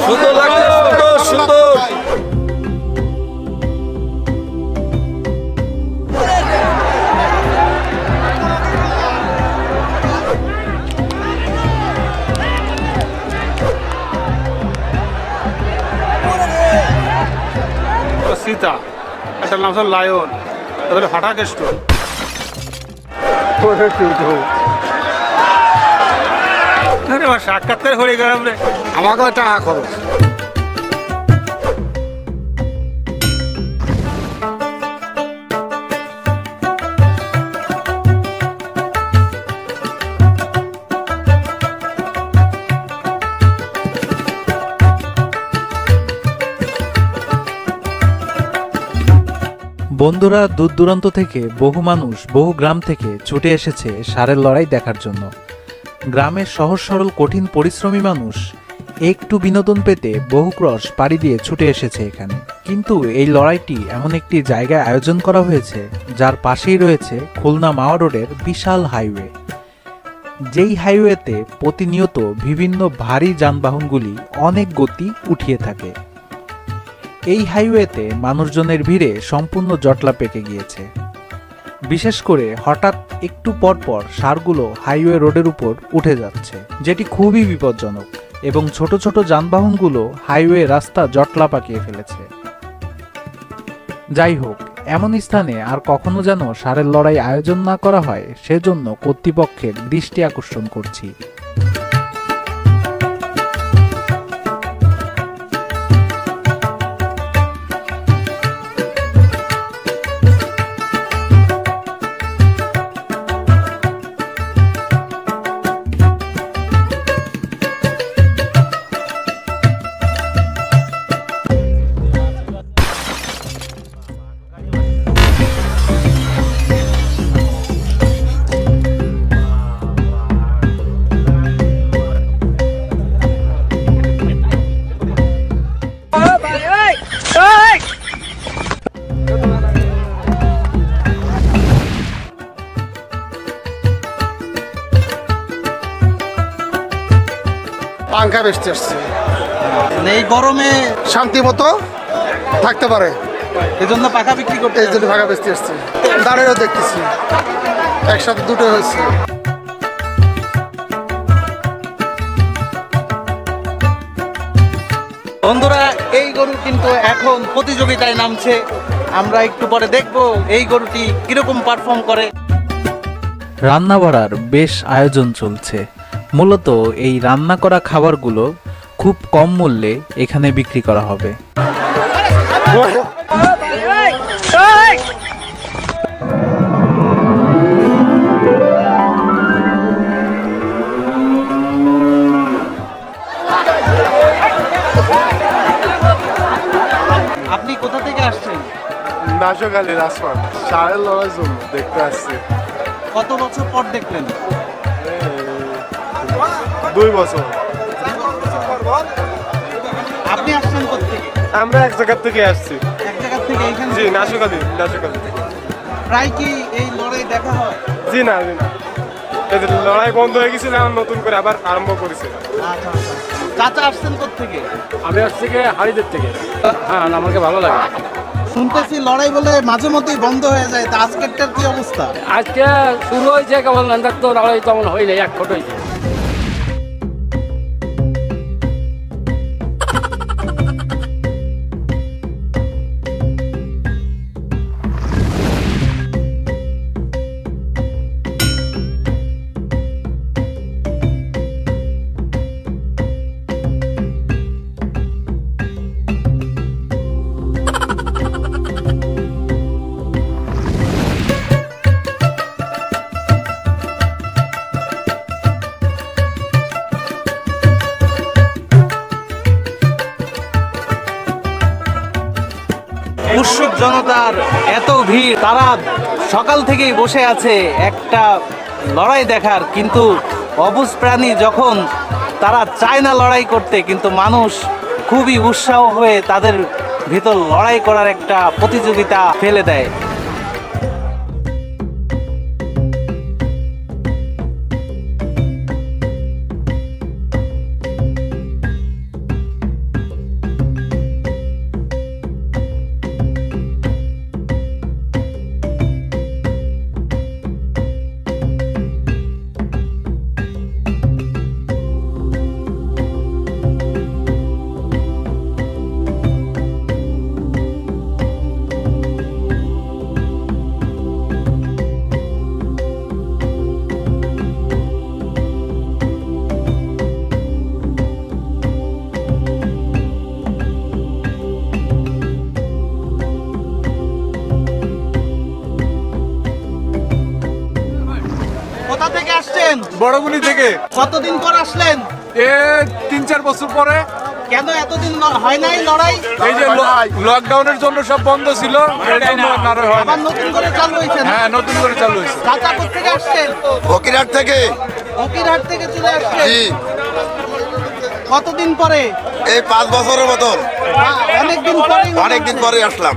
সুন্দর লাগছে, সুন্দর সুন্দর। সীতা, একটা নাম হচ্ছে লায়ন, তাহলে ফাটা কেষ্ট। সাক্ষাৎকার হয়ে গেলাম রে, আমাকেও টাকা খরচ। বন্ধুরা, দূর দূরান্ত থেকে বহু মানুষ বহু গ্রাম থেকে ছুটে এসেছে ষাঁড়ের লড়াই দেখার জন্য। গ্রামের সহজ সরল কঠিন পরিশ্রমী মানুষ একটু বিনোদন পেতে বহু ক্রস পাড়ি দিয়ে ছুটে এসেছে এখানে। কিন্তু এই লড়াইটি এমন একটি জায়গায় আয়োজন করা হয়েছে যার পাশেই রয়েছে খুলনা মাওয়া রোডের বিশাল হাইওয়ে। যেই হাইওয়েতে প্রতিনিয়ত বিভিন্ন ভারী যানবাহনগুলি অনেক গতি উঠিয়ে থাকে। এই হাইওয়েতে মানুষজনের ভিড়ে সম্পূর্ণ জটলা পেকে গিয়েছে। বিশেষ করে হঠাৎ একটু পরপর ষাঁড়গুলো হাইওয়ে রোডের উপর উঠে যাচ্ছে, যেটি খুবই বিপজ্জনক, এবং ছোট ছোট যানবাহনগুলো হাইওয়ে রাস্তা জটলা পাকিয়ে ফেলেছে। যাই হোক, এমন স্থানে আর কখনো যেন ষাঁড়ের লড়াই আয়োজন না করা হয় সেজন্য কর্তৃপক্ষের দৃষ্টি আকর্ষণ করছি। পাঙ্খা বেচতে আসছে, এই গরমে শান্তি মতো থাকতে পারে, এজন্য পাখা বিক্রি করতে, এই জন্য পাঙ্খা বেচতে আসছে। দাঁড়িয়েও দেখতেছি একসাথে দুটো হয়েছে। বন্ধুরা, এই গরু কিন্তু এখন প্রতিযোগিতায় নামছে। আমরা একটু পরে দেখব এই গরুটি কিরকম পারফর্ম করে। রান্না বাড়ার বেশ আয়োজন চলছে। মূলত এই রান্না করা খাবারগুলো খুব কম মূল্যে এখানে বিক্রি করা হবে। আপনি কোথা থেকে আসছেন? নাশকালী রাজপাট ষাঁড়ের লড়াই জন্য দেখতে আসছে। কত বছর পর দেখলেন? 2 বছর। আপনি আসছেন কোথেকে? আমরা এক জায়গা থেকে আসছি। এক জায়গা থেকে এখানে? জি, নাশকালী। প্রায় কি এই লড়াই দেখা হয়? জি না, লড়াই বন্ধ হয়ে গেছিল, এখন নতুন করে আবার আরম্ভ করেছে। আচ্ছা আচ্ছা। চাচা আসছেন কোথেকে? আমি আসছি হাড়িদের থেকে। হ্যাঁ, আমাকে ভালো লাগে। শুনতেছি লড়াই বলে মাঝে মধ্যেই বন্ধ হয়ে যায়, তা আজকেরটার কি অবস্থা? আজকে শুরু হয়েছে, কেবল তো লড়াই তেমন হয় নাই, 1 ফুট হয়েছে। উৎসুক জনতার এত ভিড়, তারা সকাল থেকেই বসে আছে একটা লড়াই দেখার। কিন্তু অবুঝ প্রাণী যখন তারা চায় না লড়াই করতে, কিন্তু মানুষ খুবই উৎসাহ হয়ে তাদের ভিতর লড়াই করার একটা প্রতিযোগিতা ফেলে দেয়। কোথা থেকে আসছেন? বড়গুলি থেকে কতদিন পর আসলেন? 3-4 বছর পরে। কেন এতদিন হয় নাই লড়াই? এই যে লকডাউনের জন্য সব বন্ধ ছিল, এর জন্য লড়াই হয় না। আবার নতুন করে চালু হয়েছে না? হ্যাঁ, নতুন করে চালু হয়েছে। চাচা কোথা থেকে আসছেন? ফকিরহাট থেকে। ফকিরহাট থেকে চলে আসছেন? জি, কতদিন পরে? এই 5 বছরের মতন। অনেকদিন পরে। অনেকদিন পরে আসলাম।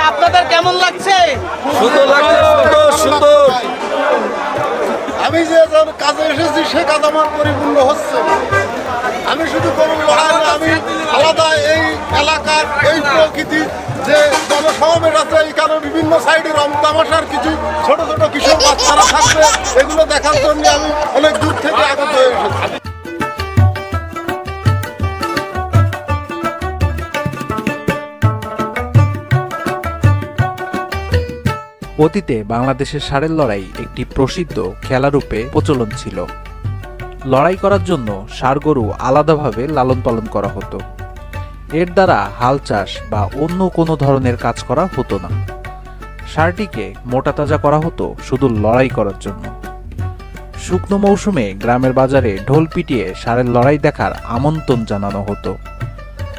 আপনাদের কেমন লাগছে? সুন্দর লাগছে, সুন্দর সুন্দর। আমি যে কাজে এসেছি সে কাজ আমার পরিপূর্ণ হচ্ছে। আমি শুধু গরুর লড়াই না, আমি আলাদা এই এলাকার এই প্রকৃতি যে জনসমাবেশ আছে, এইখানে বিভিন্ন সাইডে রং তামাশার কিছু ছোট ছোট কিশোর বাচ্চারা থাকবে, এগুলো দেখার জন্য আমি অনেক দূর থেকে আগত হয়ে এসেছি। অতীতে বাংলাদেশের ষাঁড়ের লড়াই একটি প্রসিদ্ধ খেলারূপে প্রচলন ছিল। লড়াই করার জন্য ষাঁড় গরু আলাদাভাবে লালন পালন করা হতো। এর দ্বারা হাল চাষ বা অন্য কোনো ধরনের কাজ করা হতো না। ষাঁড়টিকে মোটা তাজা করা হতো শুধু লড়াই করার জন্য। শুকনো মৌসুমে গ্রামের বাজারে ঢোল পিটিয়ে ষাঁড়ের লড়াই দেখার আমন্ত্রণ জানানো হতো।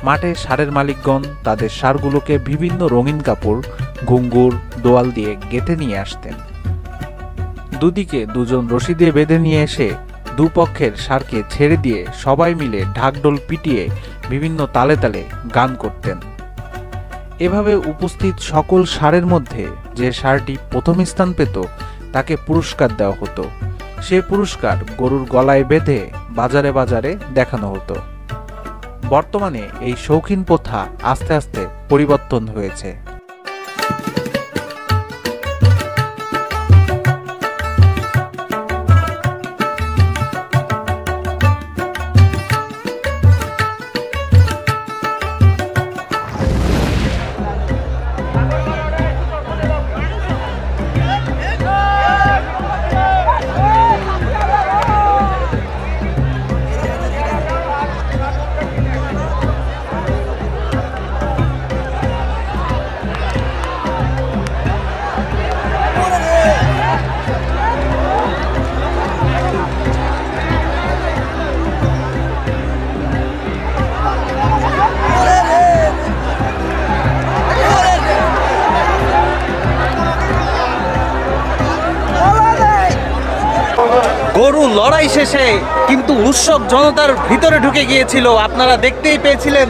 মাঠে ষাঁড়ের মালিকগণ তাদের ষাঁড়গুলোকে বিভিন্ন রঙিন কাপড়, ঘুঙ্গুর, দোয়াল দিয়ে গেঁথে নিয়ে আসতেন। দুদিকে দুজন রশি দিয়ে বেঁধে নিয়ে এসে দুপক্ষের ষাঁড়কে ছেড়ে দিয়ে সবাই মিলে ঢাকঢোল পিটিয়ে বিভিন্ন তালে তালে গান করতেন। এভাবে উপস্থিত সকল ষাঁড়ের মধ্যে যে ষাঁড়টি প্রথম স্থান পেত তাকে পুরস্কার দেওয়া হতো। সে পুরস্কার গরুর গলায় বেঁধে বাজারে বাজারে দেখানো হতো। বর্তমানে এই শৌখিন প্রথা আস্তে আস্তে পরিবর্তন হয়েছে। গরু লড়াই শেষে কিন্তু উৎসব জনতার ভিতরে ঢুকে গিয়েছিল। আপনারা দেখতেই পেয়েছিলেন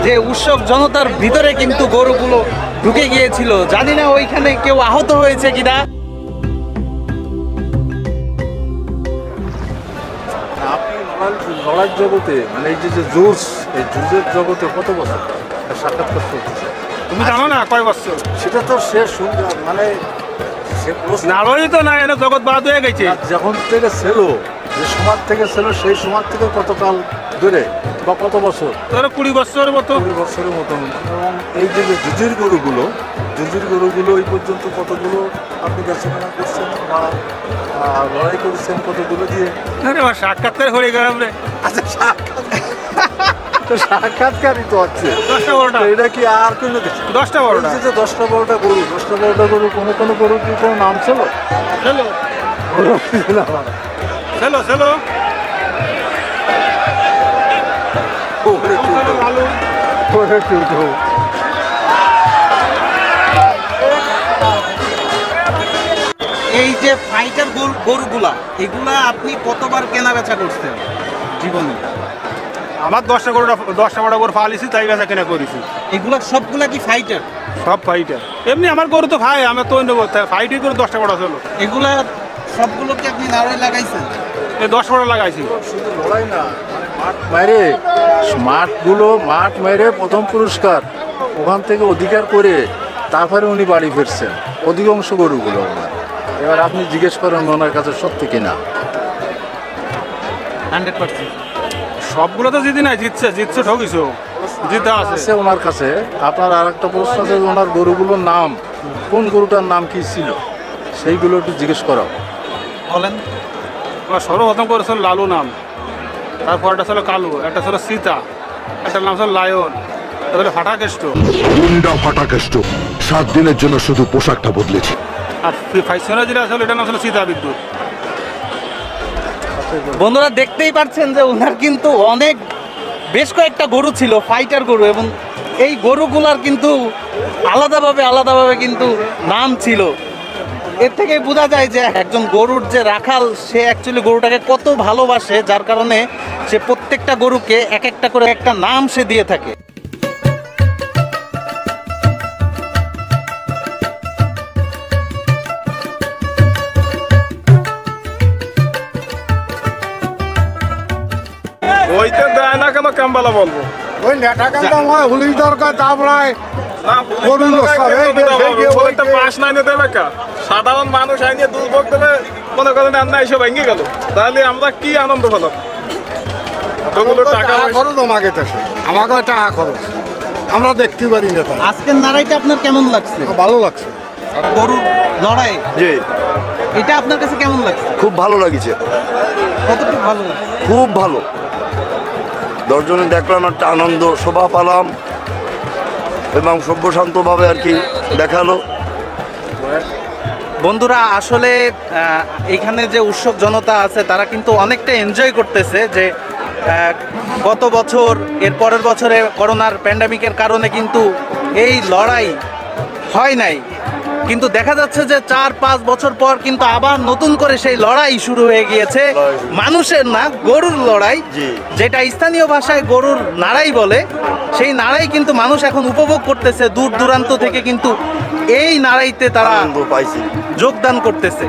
যে উৎসব জনতার ভিতরে কিন্তু গরুগুলো ঢুকে গিয়েছিল। জানি না ওইখানে কেউ আহত হয়েছে কিনা। আপনি লড়াইয়ের জগতে মানে এই যে জুস, এই জুসের জগতে কত বছর সাক্ষাৎকার করতেছে? তুমি জানো না কয় বছর? সেটা তো সে সুন্দর মানে নাড়ই তো না, এটা জগৎ বাদ হয়ে গেছে। যখন থেকে ছিল, যে সমাজ থেকে ছিল সেই সমাজ থেকে কতকাল ধরে বা কত বছর? ধরো 20 বছরের মতো। 20 বছরের মতন। এবং এই যে জুজির গরুগুলো এই পর্যন্ত কতগুলো আপনি বেচাকেনা করছেন বা লড়াই করছেন কতগুলো দিয়ে? আরে বাবা, সাক্ষাৎকার হয়ে গেলাম রে। আচ্ছা, সাক্ষাৎকারই তো হচ্ছে। 10টা 12টা। এটা কি আর কোনো 10টা 12টা। 10টা 12টা গরু কোনো গরুর কি কোনো নাম ছিল? চলো চলো চলো। এই যে ফাইটার গরুগুলা, এগুলা আপনি কতবার কেনা বেচা করছেন জীবনে? আমার 10টা 12টা গরু ফালিছি, তাই বেচা কেনা করেছি। এগুলা সবগুলা কি ফাইটার? সব ফাইটার। এমনি আমার গরু তো ভাই, আমার তো অন্য ফাইটই করে 10টা 12টা ছিল। এগুলা সবগুলোকে আপনি নাড়াই লাগাইছেন? এই 10 12টা লাগাইছি। শুধু লড়াই না, মানে মাঠ মেরে প্রথম পুরস্কার ওখান থেকে অধিকার করে তারপরে উনি বাড়ি ফিরছেন অধিকাংশ গরুগুলো ওনার। এবার আপনি জিজ্ঞেস করেন ওনার কাছে সত্যি কিনা। 100%। সবগুলো তো জিতি নাই, জিতছে ঠকিছো, জিতা আছে আছে ওনার কাছে। আপনার আর একটা প্রশ্ন আছে, ওনার গরুগুলোর নাম, কোন গরুটার নাম কি ছিল সেইগুলো একটু জিজ্ঞেস করা। বলেন। আমার সর্বপ্রথম করেছিল লালু নাম, তারপর একটা ছিল কালু, একটা ছিল সীতা, একটা নাম ছিল লায়ন, তাহলে ফাটা কেষ্ট গুন্ডা ফাটাকেষ্ট 7 দিনের জন্য শুধু পোশাকটা বদলেছে। আর ফাইসনা যেটা আসলে এটা নাম আসলে সীতা বিদ্যুৎ। বন্ধুরা দেখতেই পাচ্ছেন যে ওনার কিন্তু অনেক বেশ কয়েকটা গরু ছিল, ফাইটার গরু, এবং এই গরুগুলার কিন্তু আলাদাভাবে কিন্তু নাম ছিল। এর থেকে বোঝা যায় যে একজন গরুর যে রাখাল সে অ্যাকচুয়ালি গরুটাকে কত ভালোবাসে, যার কারণে সে প্রত্যেকটা গরুকে এক একটা করে একটা নাম সে দিয়ে থাকে। ওইতে দেয় না কেন কামবালা বলবো ওই নেটা কান্দা হয় হুলিশ দরকার তারপরে পাশ না নিতে দেবে কা সাধারণ মানুষ আইনে দুর্ভোগ দেবে, মনে করেন রান্না এসে ভেঙে গেল, তাহলে আমরা কি আনন্দ পেলাম? এতগুলো টাকা খরচ আমাকে দেশে, আমাকে টাকা খরচ, আমরা দেখতে পারি না। আজকের লড়াইটা আপনার কেমন লাগছে? ভালো লাগছে। গরুর লড়াই জি এটা আপনার কাছে কেমন লাগছে? খুব ভালো লাগিছে, কতটুকু ভালো লাগছে? খুব ভালো। দর্শনে দেখলাম একটা আনন্দ শোভা পালাম এবং সভ্যশান্তভাবে আর কি দেখালো। বন্ধুরা আসলে এখানে যে উৎসুক জনতা আছে তারা কিন্তু অনেকটা এনজয় করতেছে যে গত বছর এর পরের বছরে করোনার প্যান্ডামিকের কারণে কিন্তু এই লড়াই হয় নাই, কিন্তু দেখা যাচ্ছে যে 4-5 বছর পর কিন্তু আবার নতুন করে সেই লড়াই শুরু হয়ে গিয়েছে। মানুষের না, গরুর লড়াই, জি। যেটা স্থানীয় ভাষায় গরুর নাড়াই বলে, সেই নাড়াই কিন্তু মানুষ এখন উপভোগ করতেছে। দূর দূরান্ত থেকে কিন্তু এই নাড়াইতে তারা আনন্দ পাইছি। যোগদান করতেছে।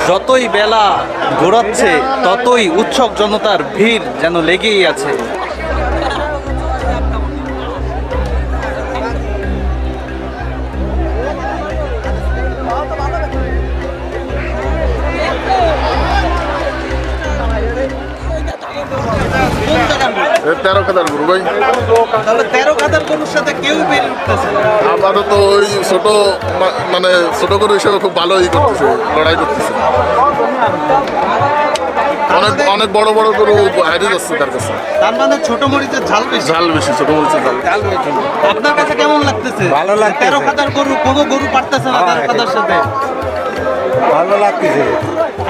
যতই বেলা ঘোরাচ্ছে ততই উৎসুক জনতার ভিড় যেন লেগেই আছে। তেরো কাতার গরু ভাই, তাহলে 13 কাতার গরুর সাথে কেউ বেরিয়ে উঠতেছে না। আপাতত ওই ছোট মানে ছোট গরু হিসেবে খুব ভালোই করতেছে, লড়াই করতেছে। অনেক বড় বড় গরু হারিয়ে যাচ্ছে তার কাছে। তার মানে ছোট মরিচের ঝাল বেশি। ঝাল বেশি, ছোট মরিচের ঝাল। আপনার কাছে কেমন লাগতেছে? ভালো লাগতেছে। 13 কাতার গরু, কোনো গরু পারতেছে না 13 কাতার সাথে। ভালো লাগতেছে।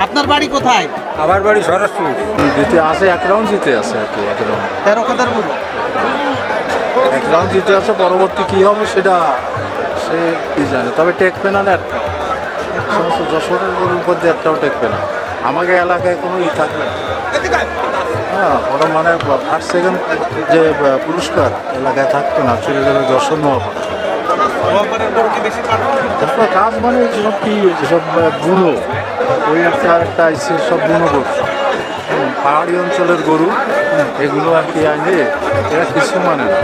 আপনার বাড়ি কোথায়? আমার বাড়ি সরস্বতী। জিতে আছে, এক রাউন্ড জিতে আছে আর কি, এক রাউন্ড 13 কাতার গরু। জিতে আছে। পরবর্তী কি হবে সেটা সে কি জানে, তবে টেকবে না একটা সমস্ত যশোরের গরুর উপর দিয়ে একটাও টেকবে না। আমাকে এলাকায় কোনো ই থাকবে না। হ্যাঁ, ওরা মানে ফার্স্ট সেকেন্ড যে পুরস্কার এলাকায় থাকতো না, চলে যাবে যশোর নোয়াপাড়া। তারপর কাজ মানে যেসব কি যেসব বুনো, ওই একটা আরেকটা আইসে সব বুনো গরু, পাহাড়ি অঞ্চলের গরু এগুলো আর কি আইনে এরা কিছু মানে না।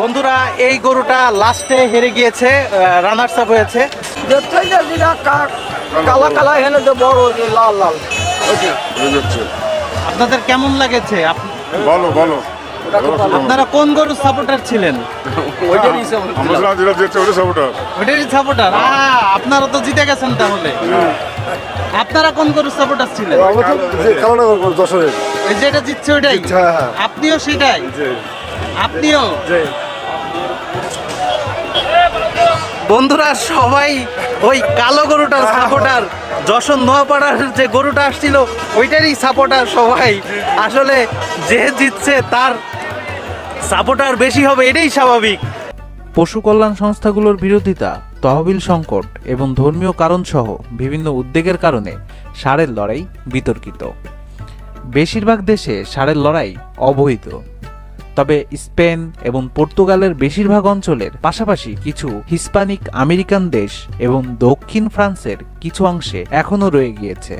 বন্ধুরা, এই গরুটা লাস্টে হেরে গিয়েছে, রানার্স আপ হয়েছে। কালা কালা হেনে তো বড় লাল লাল আপনাদের কেমন লাগেছে? বলো বলো আপনারা কোন গরুর সাপোর্টার ছিলেন? ওইটারই ওইটারই সাপোর্টার। আপনারা তো জিতে গেছেন তাহলে। আপনারা কোন গরুর সাপোর্টার ছিলেন? ওই যেটা জিতছে ওইটাই? আপনিও সেটাই? আপনিও? বন্ধুরা, সবাই ওই কালো গরুটার সাপোর্টার। যশোর নোয়াপাড়ার যে গরুটা আসছিল ওইটারই সাপোর্টার সবাই। আসলে যে জিতছে তার সাপোর্টার বেশি হবে, এটাই স্বাভাবিক। পশু কল্যাণ সংস্থাগুলোর বিরোধিতা, তহবিল সংকট এবং ধর্মীয় কারণ সহ বিভিন্ন উদ্বেগের কারণে ষাঁড়ের লড়াই বিতর্কিত। বেশিরভাগ দেশে ষাঁড়ের লড়াই অবৈধ, তবে স্পেন এবং পর্তুগালের বেশিরভাগ অঞ্চলের পাশাপাশি কিছু হিস্পানিক আমেরিকান দেশ এবং দক্ষিণ ফ্রান্সের কিছু অংশে এখনও রয়ে গিয়েছে।